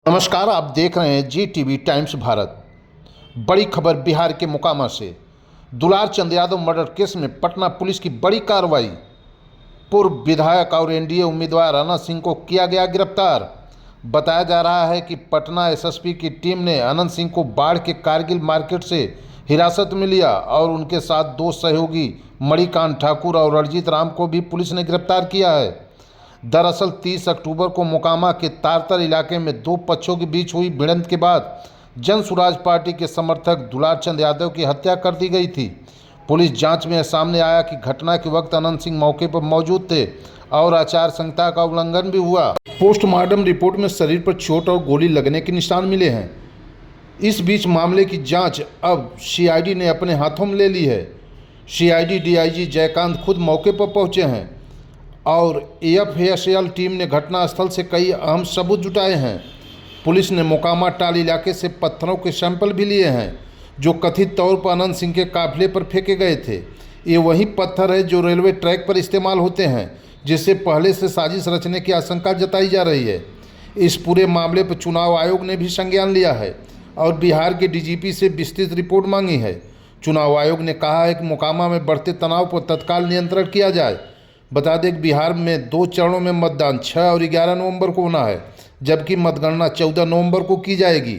नमस्कार, आप देख रहे हैं GTV टाइम्स भारत। बड़ी खबर बिहार के मोकामा से। दुलार चंद यादव मर्डर केस में पटना पुलिस की बड़ी कार्रवाई। पूर्व विधायक और एनडीए उम्मीदवार अनंत सिंह को किया गया गिरफ्तार। बताया जा रहा है कि पटना एसएसपी की टीम ने अनंत सिंह को बाढ़ के कारगिल मार्केट से हिरासत में लिया और उनके साथ दो सहयोगी मणिकांत ठाकुर और रणजीत राम को भी पुलिस ने गिरफ्तार किया है। दरअसल 30 अक्टूबर को मोकामा के तारतर इलाके में दो पक्षों के बीच हुई भिड़ंत के बाद जन सुराज पार्टी के समर्थक दुलार चंद यादव की हत्या कर दी गई थी। पुलिस जांच में सामने आया कि घटना के वक्त अनंत सिंह मौके पर मौजूद थे और आचार संहिता का उल्लंघन भी हुआ। पोस्टमार्टम रिपोर्ट में शरीर पर चोट और गोली लगने के निशान मिले हैं। इस बीच मामले की जांच अब सीआईडी ने अपने हाथों में ले ली है। सीआईडी डीआईजी जयकांत खुद मौके पर पहुंचे हैं और एफएसएल टीम ने घटनास्थल से कई अहम सबूत जुटाए हैं। पुलिस ने मोकामा टाल इलाके से पत्थरों के सैंपल भी लिए हैं जो कथित तौर पर अनंत सिंह के काफिले पर फेंके गए थे। ये वही पत्थर है जो रेलवे ट्रैक पर इस्तेमाल होते हैं, जिससे पहले से साजिश रचने की आशंका जताई जा रही है। इस पूरे मामले पर चुनाव आयोग ने भी संज्ञान लिया है और बिहार के डीजीपी से विस्तृत रिपोर्ट मांगी है। चुनाव आयोग ने कहा है कि मोकामा में बढ़ते तनाव पर तत्काल नियंत्रण किया जाए। बता दें कि बिहार में 2 चरणों में मतदान 6 और 11 नवंबर को होना है, जबकि मतगणना 14 नवंबर को की जाएगी।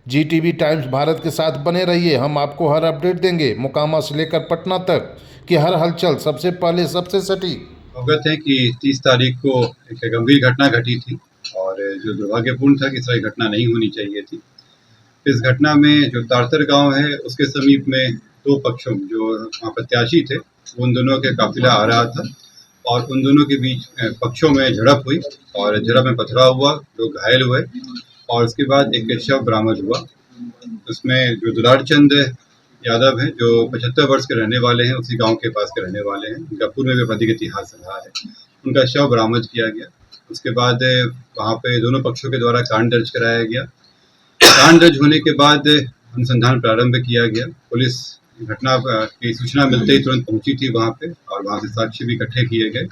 GTV टाइम्स भारत के साथ बने रहिए, हम आपको हर अपडेट देंगे, मोकामा से लेकर पटना तक की हर हलचल सबसे पहले सबसे सटीक। अवगत है कि 30 तारीख को एक गंभीर घटना घटी थी और जो दुर्भाग्यपूर्ण था कि इस तरह घटना नहीं होनी चाहिए थी। इस घटना में जो तारतर गांव है उसके समीप में दो पक्षों जो वहाँ प्रत्याशी थे, उन दोनों के काफिला आ रहा था और उन दोनों के बीच पक्षों में झड़प हुई और झड़प में पथराव हुआ, लोग घायल हुए और उसके बाद एक शव बरामद हुआ। उसमें जो दुलार चंद यादव हैं जो 75 वर्ष के रहने वाले हैं, उसी गांव के पास के रहने वाले हैं, उनका पूर्व में आपराधिक इतिहास रहा है, उनका शव बरामद किया गया। उसके बाद वहाँ पे दोनों पक्षों के द्वारा कांड दर्ज कराया गया। कांड दर्ज होने के बाद अनुसंधान प्रारंभ किया गया। पुलिस घटना की सूचना मिलते ही तुरंत पहुंची थी वहां पे और वहां से साक्ष्य भी इकट्ठे किए गए।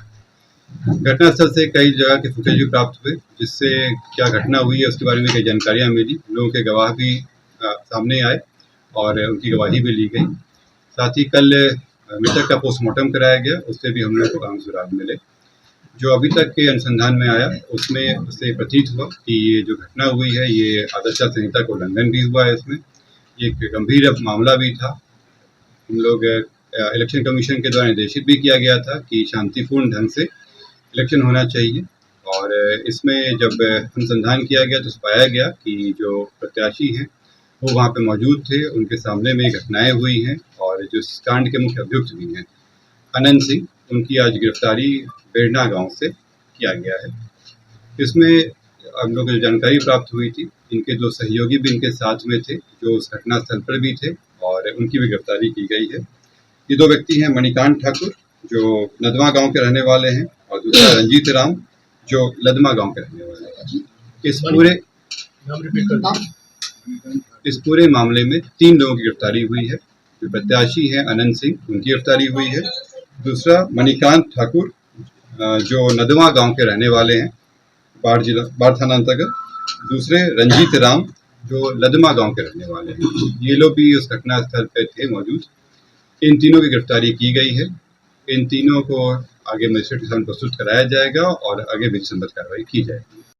घटनास्थल से कई जगह के फुटेज भी प्राप्त हुए, जिससे क्या घटना हुई है उसके बारे में कई जानकारियां मिली। लोगों के गवाह भी सामने आए और उनकी गवाही भी ली गई। साथ ही कल मृतक का पोस्टमार्टम कराया गया, उससे भी हम लोग को अहम सुराग मिले। जो अभी तक के अनुसंधान में आया उसमें उससे प्रतीत हुआ कि ये जो घटना हुई है ये आदर्श संहिता का उल्लंघन भी हुआ है। इसमें एक गंभीर मामला भी था। हम लोग इलेक्शन कमीशन के द्वारा निर्देशित भी किया गया था कि शांतिपूर्ण ढंग से इलेक्शन होना चाहिए और इसमें जब अनुसंधान किया गया तो पाया गया कि जो प्रत्याशी हैं वो वहाँ पे मौजूद थे, उनके सामने में घटनाएं हुई हैं और जो इस कांड के मुख्य अभियुक्त भी हैं अनंत सिंह, उनकी आज गिरफ्तारी बेड़ना गांव से किया गया है। इसमें हम लोग जो जानकारी प्राप्त हुई थी, इनके 2 सहयोगी भी इनके साथ में थे जो उस घटनास्थल पर भी थे और उनकी भी गिरफ्तारी की गई है। ये 2 व्यक्ति हैं मणिकांत ठाकुर जो नदवा गांव के रहने वाले हैं और दूसरा रणजीत राम जो लदमा गांव के रहने वाले हैं। इस पूरे मामले में 3 लोगों की गिरफ्तारी हुई है। जो प्रत्याशी हैं अनंत सिंह, उनकी गिरफ्तारी हुई है। दूसरा मणिकांत ठाकुर जो नदवा गांव के रहने वाले हैं, बाढ़ थाना अंतर्गत। दूसरे रणजीत राम जो लदमा गांव के रहने वाले हैं, ये लोग भी उस घटनास्थल पे थे मौजूद। इन तीनों की गिरफ्तारी की गई है। इन तीनों को आगे मजिस्ट्रेट के सामने प्रस्तुत कराया जाएगा और आगे विधि सम्मत कार्रवाई की जाएगी।